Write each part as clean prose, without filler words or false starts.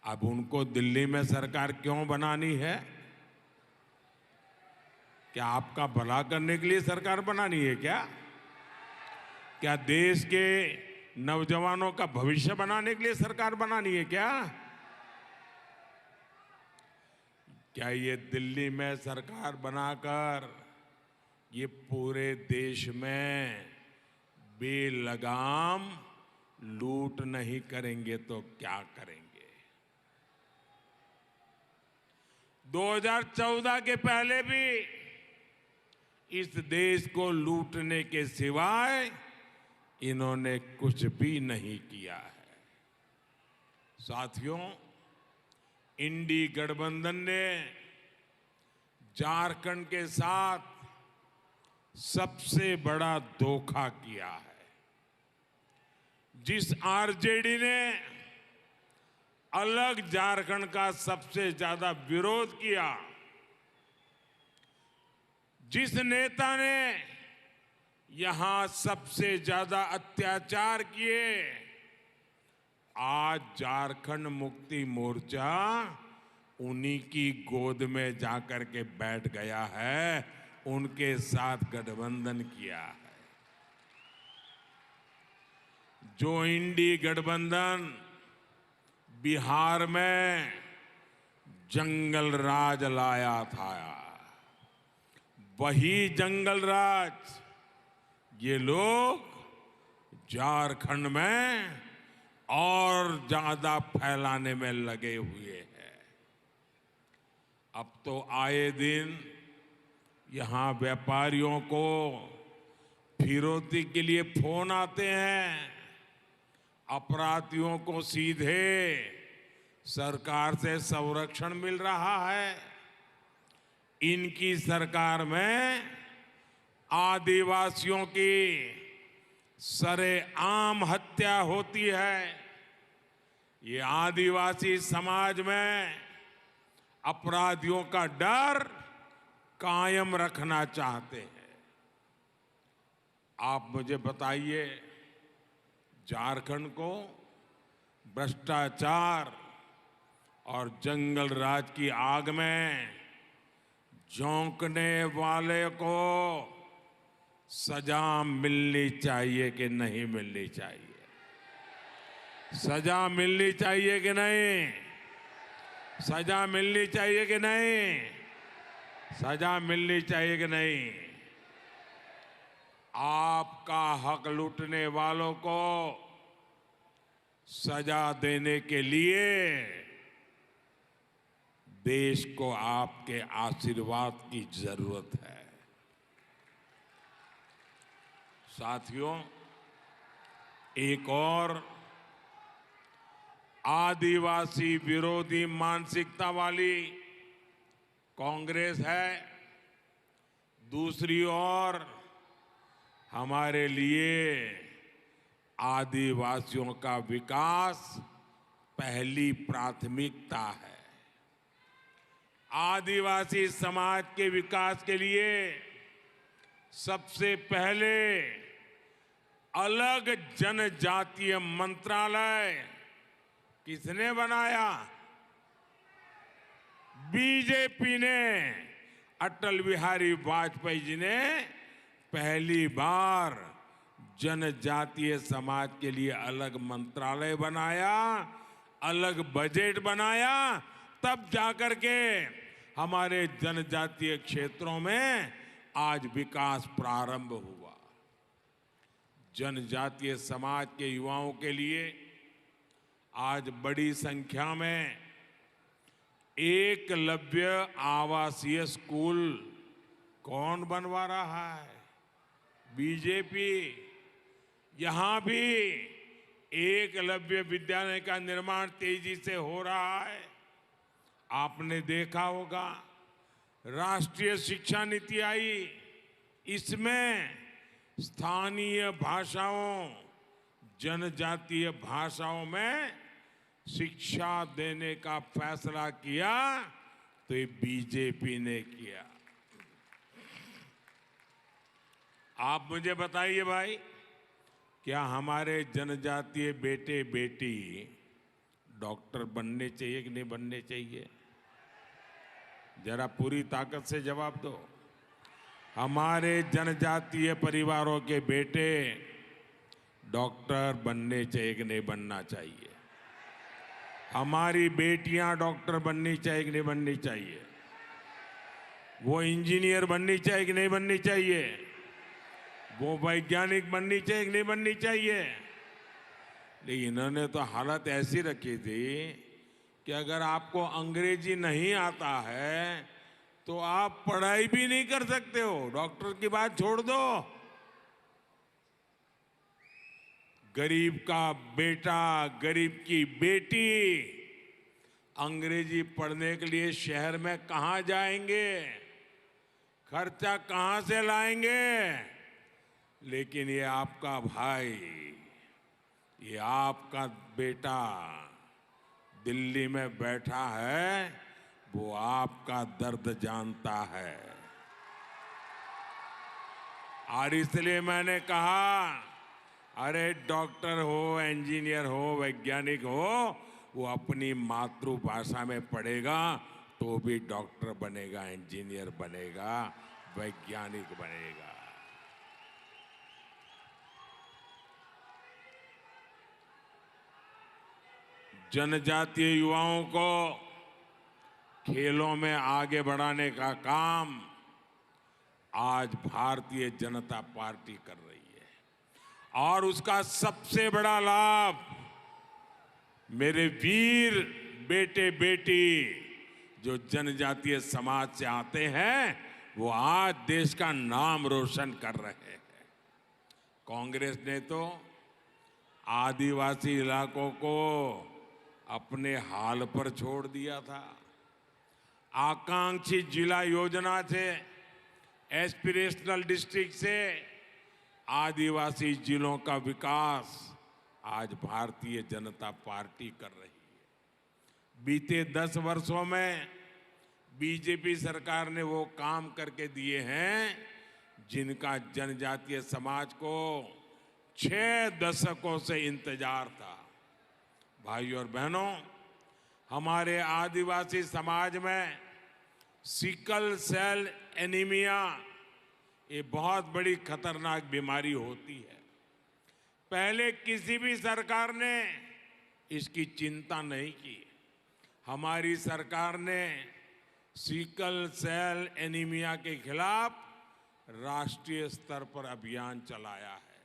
अब उनको दिल्ली में सरकार क्यों बनानी है? क्या आपका भला करने के लिए सरकार बनानी है क्या? क्या देश के नौजवानों का भविष्य बनाने के लिए सरकार बनानी है क्या? क्या ये दिल्ली में सरकार बनाकर ये पूरे देश में बेलगाम लूट नहीं करेंगे तो क्या करेंगे? 2014 के पहले भी इस देश को लूटने के सिवाय इन्होंने कुछ भी नहीं किया है। साथियों, इंडी गठबंधन ने झारखंड के साथ सबसे बड़ा धोखा किया है। जिस आरजेडी ने अलग झारखंड का सबसे ज्यादा विरोध किया, जिस नेता ने यहां सबसे ज्यादा अत्याचार किए, आज झारखंड मुक्ति मोर्चा उन्हीं की गोद में जाकर के बैठ गया है, उनके साथ गठबंधन किया है। जो इंडी गठबंधन बिहार में जंगल राज लाया था, वही जंगल राज ये लोग झारखंड में और ज्यादा फैलाने में लगे हुए हैं। अब तो आए दिन यहां व्यापारियों को फिरौती के लिए फोन आते हैं, अपराधियों को सीधे सरकार से संरक्षण मिल रहा है। इनकी सरकार में आदिवासियों की सरेआम हत्या होती है। ये आदिवासी समाज में अपराधियों का डर कायम रखना चाहते हैं। आप मुझे बताइए, झारखंड को भ्रष्टाचार और जंगल राज की आग में झोंकने वाले को सजा मिलनी चाहिए कि नहीं मिलनी चाहिए? सजा मिलनी चाहिए कि नहीं? सजा मिलनी चाहिए कि नहीं? सजा मिलनी चाहिए कि नहीं? आपका हक लूटने वालों को सजा देने के लिए देश को आपके आशीर्वाद की जरूरत है। साथियों, एक और आदिवासी विरोधी मानसिकता वाली कांग्रेस है, दूसरी ओर हमारे लिए आदिवासियों का विकास पहली प्राथमिकता है। आदिवासी समाज के विकास के लिए सबसे पहले अलग जनजातीय मंत्रालय किसने बनाया? बीजेपी ने। अटल बिहारी वाजपेयी जी ने पहली बार जनजातीय समाज के लिए अलग मंत्रालय बनाया, अलग बजट बनाया, तब जाकर के हमारे जनजातीय क्षेत्रों में आज विकास प्रारंभ हुआ। जनजातीय समाज के युवाओं के लिए आज बड़ी संख्या में एकलव्य आवासीय स्कूल कौन बनवा रहा है? बीजेपी। यहां भी एकलव्य विद्यालय का निर्माण तेजी से हो रहा है। आपने देखा होगा, राष्ट्रीय शिक्षा नीति आई, इसमें स्थानीय भाषाओं, जनजातीय भाषाओं में शिक्षा देने का फैसला किया, तो ये बीजेपी ने किया। आप मुझे बताइए भाई, क्या हमारे जनजातीय बेटे बेटी डॉक्टर बनने चाहिए कि नहीं बनने चाहिए? जरा पूरी ताकत से जवाब दो। हमारे जनजातीय परिवारों के बेटे डॉक्टर बनने चाहिए कि नहीं बनना चाहिए? हमारी बेटियां डॉक्टर बननी चाहिए कि नहीं बननी चाहिए? वो इंजीनियर बननी चाहिए कि नहीं बननी चाहिए? वो वैज्ञानिक बननी चाहिए कि नहीं बननी चाहिए? लेकिन इन्होंने तो हालत ऐसी रखी थी कि अगर आपको अंग्रेजी नहीं आता है तो आप पढ़ाई भी नहीं कर सकते हो। डॉक्टर की बात छोड़ दो। गरीब का बेटा, गरीब की बेटी अंग्रेजी पढ़ने के लिए शहर में कहां जाएंगे? खर्चा कहां से लाएंगे? लेकिन ये आपका भाई, ये आपका बेटा दिल्ली में बैठा है, वो आपका दर्द जानता है। और इसलिए मैंने कहा, अरे डॉक्टर हो, इंजीनियर हो, वैज्ञानिक हो, वो अपनी मातृभाषा में पढ़ेगा तो भी डॉक्टर बनेगा, इंजीनियर बनेगा, वैज्ञानिक बनेगा। जनजातीय युवाओं को खेलों में आगे बढ़ाने का काम आज भारतीय जनता पार्टी कर रही है। और उसका सबसे बड़ा लाभ मेरे वीर बेटे बेटी जो जनजातीय समाज से आते हैं, वो आज देश का नाम रोशन कर रहे हैं। कांग्रेस ने तो आदिवासी इलाकों को अपने हाल पर छोड़ दिया था। आकांक्षी जिला योजना से, एस्पिरेशनल डिस्ट्रिक्ट से आदिवासी जिलों का विकास आज भारतीय जनता पार्टी कर रही है। बीते 10 वर्षों में बीजेपी सरकार ने वो काम करके दिए हैं जिनका जनजातीय समाज को 6 दशकों से इंतजार था। भाइयों और बहनों, हमारे आदिवासी समाज में सिकल सेल एनीमिया ये बहुत बड़ी खतरनाक बीमारी होती है। पहले किसी भी सरकार ने इसकी चिंता नहीं की। हमारी सरकार ने सिकल सेल एनीमिया के खिलाफ राष्ट्रीय स्तर पर अभियान चलाया है।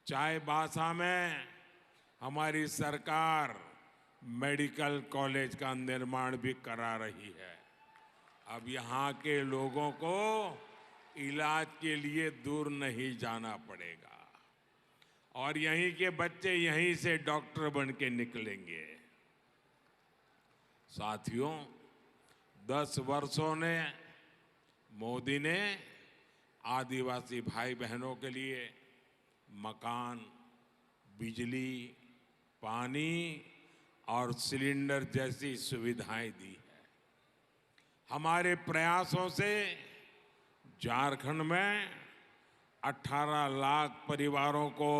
चाईबासा में हमारी सरकार मेडिकल कॉलेज का निर्माण भी करा रही है। अब यहाँ के लोगों को इलाज के लिए दूर नहीं जाना पड़ेगा और यहीं के बच्चे यहीं से डॉक्टर बन के निकलेंगे। साथियों, 10 वर्षों ने मोदी ने आदिवासी भाई बहनों के लिए मकान, बिजली, पानी और सिलेंडर जैसी सुविधाएं दी है। हमारे प्रयासों से झारखंड में 18 लाख परिवारों को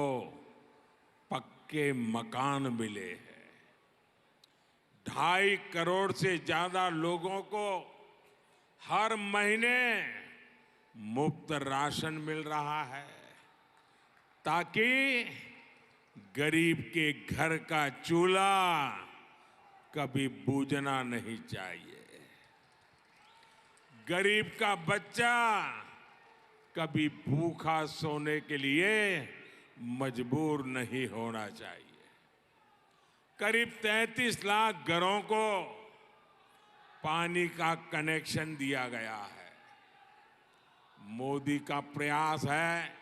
पक्के मकान मिले हैं। 2.5 करोड़ से ज्यादा लोगों को हर महीने मुफ्त राशन मिल रहा है ताकि गरीब के घर का चूल्हा कभी बूझना नहीं चाहिए। गरीब का बच्चा कभी भूखा सोने के लिए मजबूर नहीं होना चाहिए। करीब 33 लाख घरों को पानी का कनेक्शन दिया गया है। मोदी का प्रयास है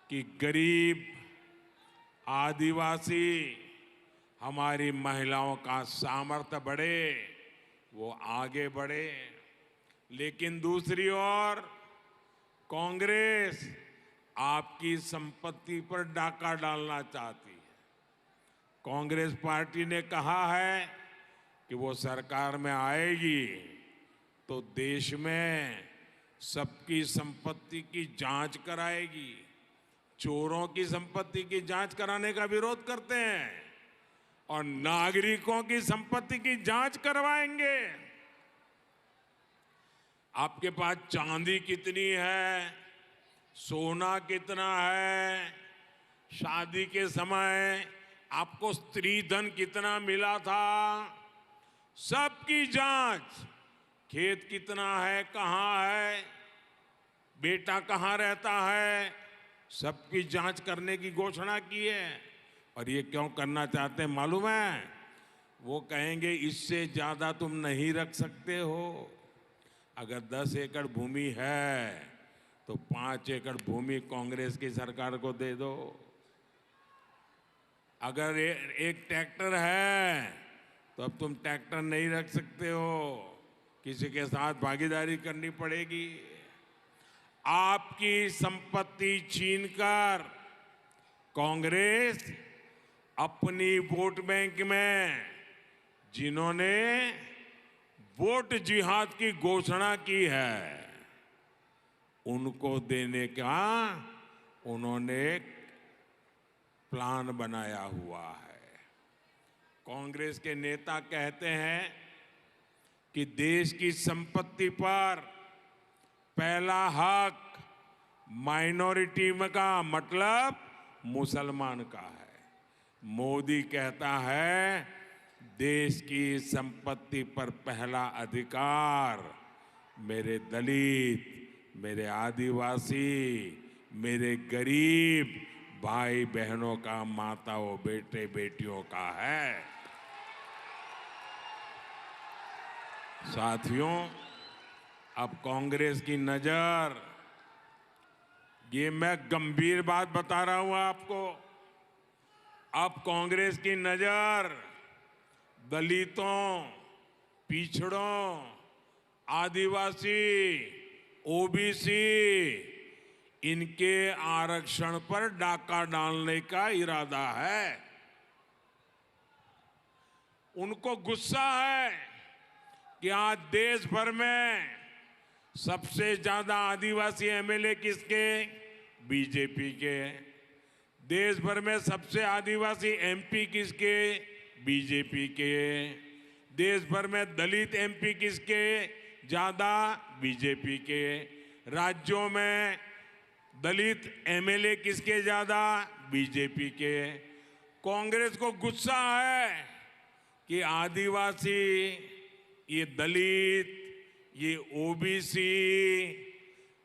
कि गरीब, आदिवासी, हमारी महिलाओं का सामर्थ्य बढ़े, वो आगे बढ़े। लेकिन दूसरी ओर कांग्रेस आपकी संपत्ति पर डाका डालना चाहती है। कांग्रेस पार्टी ने कहा है कि वो सरकार में आएगी तो देश में सबकी संपत्ति की जांच कराएगी। चोरों की संपत्ति की जांच कराने का विरोध करते हैं और नागरिकों की संपत्ति की जांच करवाएंगे। आपके पास चांदी कितनी है, सोना कितना है, शादी के समय आपको स्त्री धन कितना मिला था, सबकी जांच, खेत कितना है, कहां है, बेटा कहां रहता है, सबकी जांच करने की घोषणा की है। और ये क्यों करना चाहते हैं मालूम है? वो कहेंगे इससे ज्यादा तुम नहीं रख सकते हो। अगर 10 एकड़ भूमि है तो 5 एकड़ भूमि कांग्रेस की सरकार को दे दो। अगर एक ट्रैक्टर है तो अब तुम ट्रैक्टर नहीं रख सकते हो, किसी के साथ भागीदारी करनी पड़ेगी। आपकी संपत्ति छीनकर कांग्रेस अपनी वोट बैंक में जिन्होंने वोट जिहाद की घोषणा की है उनको देने का उन्होंने प्लान बनाया हुआ है। कांग्रेस के नेता कहते हैं कि देश की संपत्ति पर पहला हक माइनॉरिटी का मतलब मुसलमान का है। मोदी कहता है देश की संपत्ति पर पहला अधिकार मेरे दलित, मेरे आदिवासी, मेरे गरीब भाई बहनों का, माताओं, बेटे बेटियों का है। साथियों, अब कांग्रेस की नजर, ये मैं गंभीर बात बता रहा हूं आपको, अब कांग्रेस की नजर दलितों, पिछड़ों, आदिवासी, ओबीसी, इनके आरक्षण पर डाका डालने का इरादा है। उनको गुस्सा है कि आज देश भर में सबसे ज्यादा आदिवासी एमएलए किसके? बीजेपी के। देश भर में सबसे आदिवासी एमपी किसके? बीजेपी के। देश भर में दलित एमपी किसके ज्यादा? बीजेपी के। राज्यों में दलित एमएलए किसके ज्यादा? बीजेपी के। कांग्रेस को गुस्सा है कि आदिवासी, ये दलित, ये ओबीसी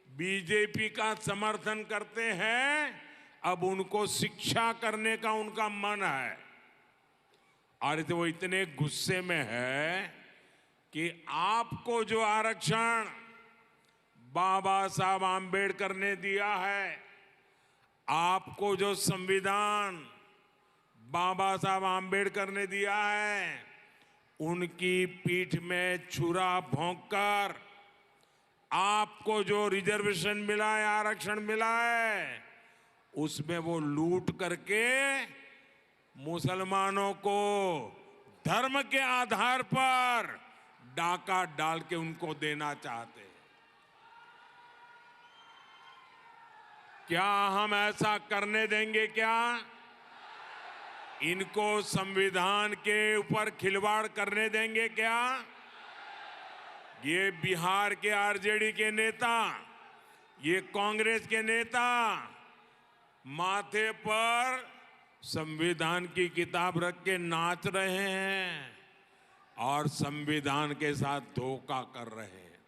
बीजेपी का समर्थन करते हैं, अब उनको शिक्षा करने का उनका मन है। और तो वो इतने गुस्से में है कि आपको जो आरक्षण बाबा साहब आम्बेडकर ने दिया है, आपको जो संविधान बाबा साहब आम्बेडकर ने दिया है, उनकी पीठ में छुरा भोंककर आपको जो रिजर्वेशन मिला है, आरक्षण मिला है, उसमें वो लूट करके मुसलमानों को धर्म के आधार पर डाका डाल के उनको देना चाहते हैं। क्या हम ऐसा करने देंगे? क्या इनको संविधान के ऊपर खिलवाड़ करने देंगे? क्या ये बिहार के आरजेडी के नेता, ये कांग्रेस के नेता माथे पर संविधान की किताब रख के नाच रहे हैं और संविधान के साथ धोखा कर रहे हैं।